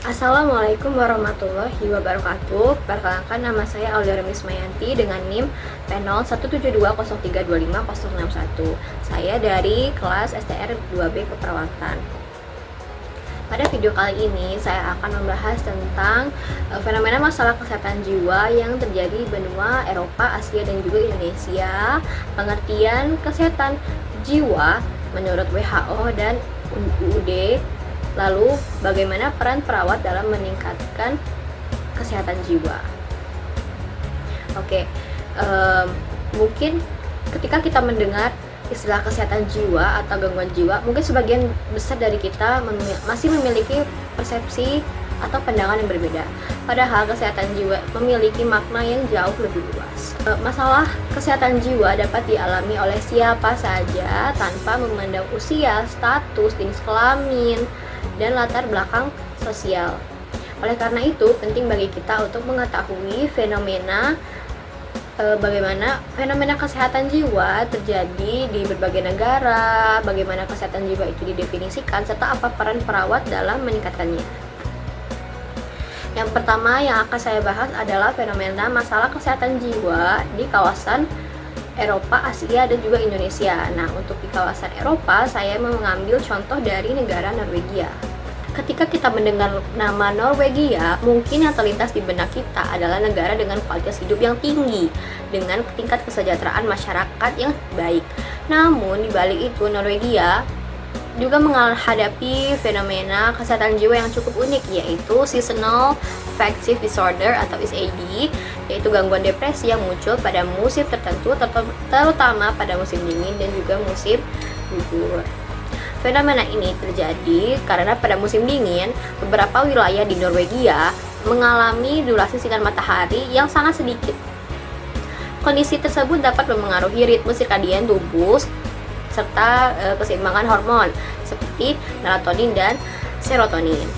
Assalamualaikum warahmatullahi wabarakatuh. Perkenalkan, nama saya Aulia Mismayanti dengan NIM P017203256061. Saya dari kelas STR 2B Keperawatan. Pada video kali ini saya akan membahas tentang fenomena masalah kesehatan jiwa yang terjadi di benua Eropa, Asia, dan juga Indonesia. Pengertian kesehatan jiwa menurut WHO dan UUD. Lalu, bagaimana peran perawat dalam meningkatkan kesehatan jiwa? Oke, mungkin ketika kita mendengar istilah kesehatan jiwa atau gangguan jiwa, mungkin sebagian besar dari kita masih memiliki persepsi atau pandangan yang berbeda. Padahal kesehatan jiwa memiliki makna yang jauh lebih luas. Masalah kesehatan jiwa dapat dialami oleh siapa saja tanpa memandang usia, status, jenis kelamin, dan latar belakang sosial. Oleh karena itu, penting bagi kita untuk mengetahui bagaimana fenomena kesehatan jiwa terjadi di berbagai negara, bagaimana kesehatan jiwa itu didefinisikan, serta apa peran perawat dalam meningkatkannya. Yang pertama yang akan saya bahas adalah fenomena masalah kesehatan jiwa di kawasan Eropa, Asia, dan juga Indonesia. Nah, untuk di kawasan Eropa, saya mengambil contoh dari negara Norwegia. Ketika kita mendengar nama Norwegia, mungkin yang terlintas di benak kita adalah negara dengan kualitas hidup yang tinggi, dengan tingkat kesejahteraan masyarakat yang baik. Namun, di balik itu, Norwegia juga menghadapi fenomena kesehatan jiwa yang cukup unik, yaitu Seasonal Affective Disorder atau SAD, yaitu gangguan depresi yang muncul pada musim tertentu, terutama pada musim dingin dan juga musim gugur. Fenomena ini terjadi karena pada musim dingin, beberapa wilayah di Norwegia mengalami durasi sinar matahari yang sangat sedikit. Kondisi tersebut dapat mempengaruhi ritme sirkadian tubuh serta keseimbangan hormon seperti melatonin dan serotonin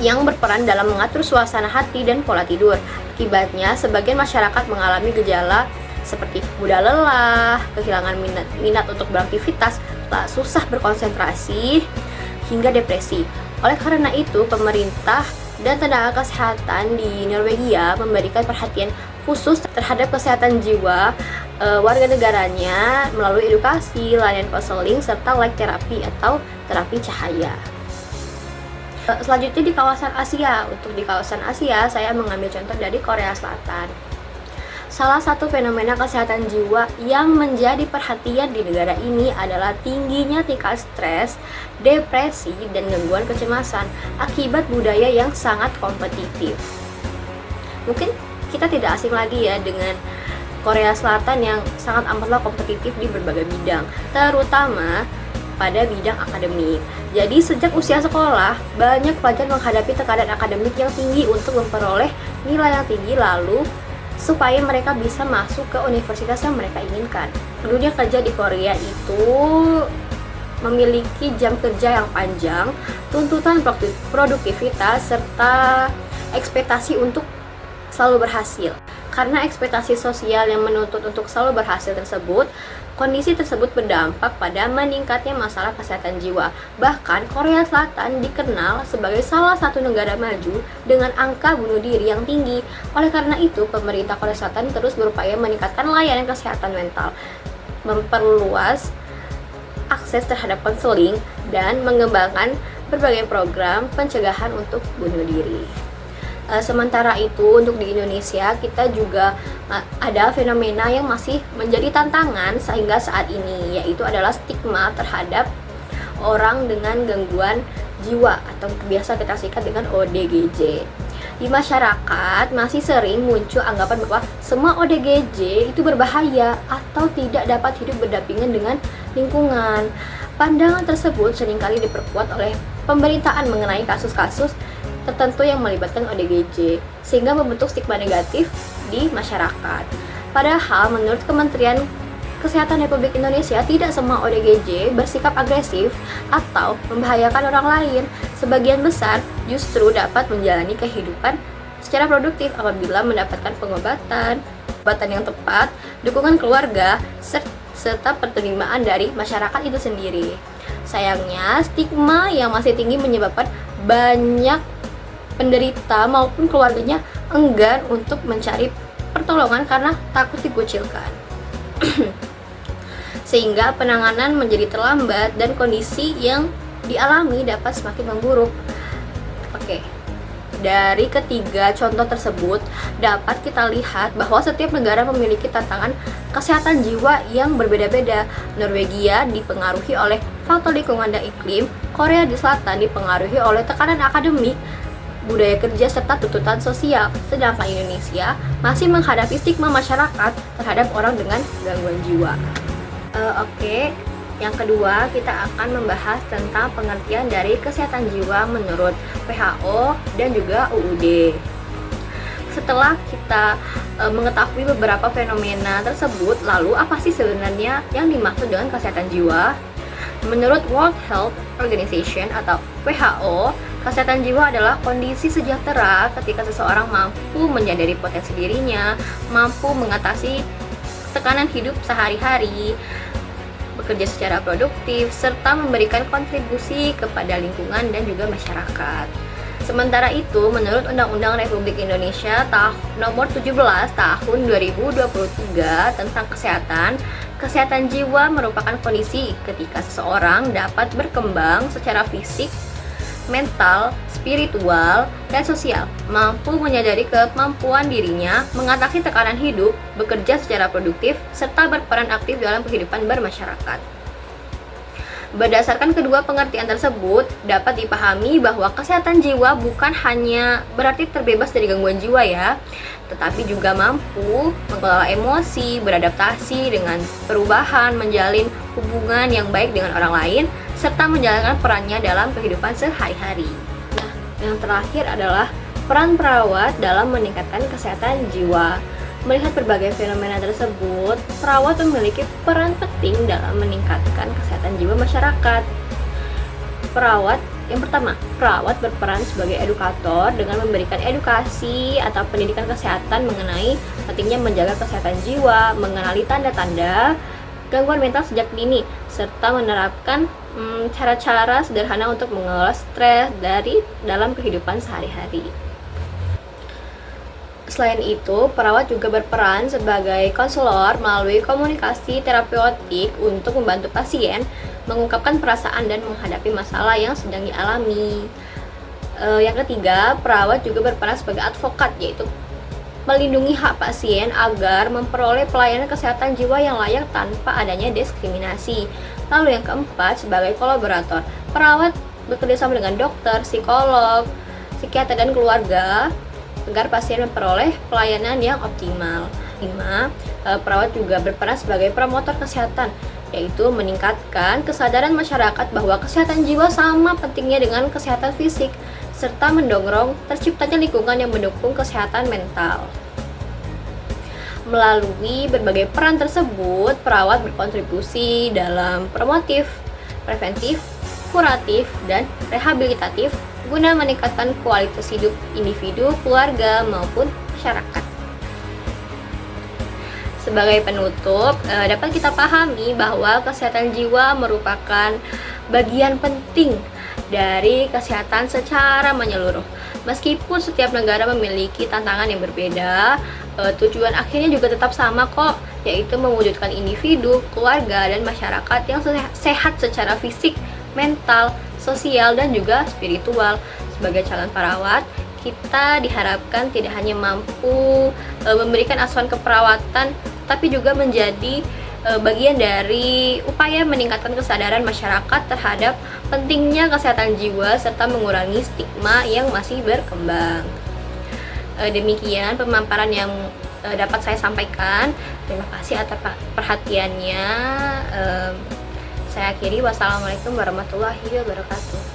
yang berperan dalam mengatur suasana hati dan pola tidur. Akibatnya, sebagian masyarakat mengalami gejala seperti mudah lelah, kehilangan minat untuk beraktivitas, susah berkonsentrasi, hingga depresi. Oleh karena itu, pemerintah dan tenaga kesehatan di Norwegia memberikan perhatian khusus terhadap kesehatan jiwa warga negaranya melalui edukasi, layanan konseling, serta light terapi atau terapi cahaya. Selanjutnya di kawasan Asia. Untuk di kawasan Asia, saya mengambil contoh dari Korea Selatan. Salah satu fenomena kesehatan jiwa yang menjadi perhatian di negara ini adalah tingginya tingkat stres, depresi, dan gangguan kecemasan akibat budaya yang sangat kompetitif. Mungkin kita tidak asing lagi ya dengan Korea Selatan yang sangat amatlah kompetitif di berbagai bidang, terutama pada bidang akademik. Jadi sejak usia sekolah, banyak pelajar menghadapi tekanan akademik yang tinggi untuk memperoleh nilai yang tinggi, lalu supaya mereka bisa masuk ke universitas yang mereka inginkan. Dunia kerja di Korea itu memiliki jam kerja yang panjang, tuntutan produktivitas, serta ekspektasi untuk selalu berhasil. Karena ekspektasi sosial yang menuntut untuk selalu berhasil tersebut, kondisi tersebut berdampak pada meningkatnya masalah kesehatan jiwa. Bahkan Korea Selatan dikenal sebagai salah satu negara maju dengan angka bunuh diri yang tinggi. Oleh karena itu, pemerintah Korea Selatan terus berupaya meningkatkan layanan kesehatan mental, memperluas akses terhadap konseling, dan mengembangkan berbagai program pencegahan untuk bunuh diri. Sementara itu, untuk di Indonesia kita juga ada fenomena yang masih menjadi tantangan sehingga saat ini, yaitu adalah stigma terhadap orang dengan gangguan jiwa atau biasa kita singkat dengan ODGJ. Di masyarakat masih sering muncul anggapan bahwa semua ODGJ itu berbahaya atau tidak dapat hidup berdampingan dengan lingkungan. Pandangan tersebut seringkali diperkuat oleh pemberitaan mengenai kasus-kasus tertentu yang melibatkan ODGJ, sehingga membentuk stigma negatif di masyarakat. Padahal menurut Kementerian Kesehatan Republik Indonesia, tidak semua ODGJ bersikap agresif atau membahayakan orang lain. Sebagian besar justru dapat menjalani kehidupan secara produktif apabila mendapatkan pengobatan yang tepat, dukungan keluarga, serta penerimaan dari masyarakat itu sendiri. Sayangnya, stigma yang masih tinggi menyebabkan banyak penderita maupun keluarganya enggan untuk mencari pertolongan karena takut dikucilkan. Sehingga penanganan menjadi terlambat dan kondisi yang dialami dapat semakin memburuk. Oke. Dari ketiga contoh tersebut dapat kita lihat bahwa setiap negara memiliki tantangan kesehatan jiwa yang berbeda-beda. Norwegia dipengaruhi oleh faktor lingkungan dan iklim, Korea Selatan dipengaruhi oleh tekanan akademik, budaya kerja serta tuntutan sosial, sedangkan Indonesia masih menghadapi stigma masyarakat terhadap orang dengan gangguan jiwa. Oke, yang kedua kita akan membahas tentang pengertian dari kesehatan jiwa menurut WHO dan juga UUD. Setelah kita mengetahui beberapa fenomena tersebut, lalu apa sih sebenarnya yang dimaksud dengan kesehatan jiwa? Menurut World Health Organization atau WHO, kesehatan jiwa adalah kondisi sejahtera ketika seseorang mampu menyadari potensi dirinya, mampu mengatasi tekanan hidup sehari-hari, bekerja secara produktif, serta memberikan kontribusi kepada lingkungan dan juga masyarakat. Sementara itu, menurut Undang-Undang Republik Indonesia Nomor 17 Tahun 2023 tentang kesehatan jiwa merupakan kondisi ketika seseorang dapat berkembang secara fisik, mental, spiritual, dan sosial, mampu menyadari kemampuan dirinya, mengatasi tekanan hidup, bekerja secara produktif, serta berperan aktif dalam kehidupan bermasyarakat. Berdasarkan kedua pengertian tersebut, dapat dipahami bahwa kesehatan jiwa bukan hanya berarti terbebas dari gangguan jiwa ya, tetapi juga mampu mengelola emosi, beradaptasi dengan perubahan, menjalin hubungan yang baik dengan orang lain, serta menjalankan perannya dalam kehidupan sehari-hari. Nah, yang terakhir adalah peran perawat dalam meningkatkan kesehatan jiwa. Melihat berbagai fenomena tersebut, perawat memiliki peran penting dalam meningkatkan kesehatan jiwa masyarakat. Yang pertama, perawat berperan sebagai edukator dengan memberikan edukasi atau pendidikan kesehatan mengenai pentingnya menjaga kesehatan jiwa, mengenali tanda-tanda gangguan mental sejak dini, serta menerapkan cara-cara sederhana untuk mengelola stres dalam kehidupan sehari-hari. Selain itu, perawat juga berperan sebagai konselor melalui komunikasi terapeutik untuk membantu pasien mengungkapkan perasaan dan menghadapi masalah yang sedang dialami. Yang ketiga, perawat juga berperan sebagai advokat, yaitu melindungi hak pasien agar memperoleh pelayanan kesehatan jiwa yang layak tanpa adanya diskriminasi. Lalu yang keempat, sebagai kolaborator, perawat bekerjasama dengan dokter, psikolog, psikiater, dan keluarga agar pasien memperoleh pelayanan yang optimal. 5. Perawat juga berperan sebagai promotor kesehatan, yaitu meningkatkan kesadaran masyarakat bahwa kesehatan jiwa sama pentingnya dengan kesehatan fisik, serta mendorong terciptanya lingkungan yang mendukung kesehatan mental. Melalui berbagai peran tersebut, perawat berkontribusi dalam promotif, preventif, kuratif, dan rehabilitatif guna meningkatkan kualitas hidup individu, keluarga, maupun masyarakat. Sebagai penutup, dapat kita pahami bahwa kesehatan jiwa merupakan bagian penting dari kesehatan secara menyeluruh. Meskipun setiap negara memiliki tantangan yang berbeda, tujuan akhirnya juga tetap sama kok, yaitu mewujudkan individu, keluarga, dan masyarakat yang sehat secara fisik, mental, sosial, dan juga spiritual. Sebagai calon perawat, kita diharapkan tidak hanya mampu memberikan asuhan keperawatan, tapi juga menjadi bagian dari upaya meningkatkan kesadaran masyarakat terhadap pentingnya kesehatan jiwa serta mengurangi stigma yang masih berkembang. Demikian pemaparan yang dapat saya sampaikan. Terima kasih atas perhatiannya. Saya akhiri. Wassalamualaikum warahmatullahi wabarakatuh.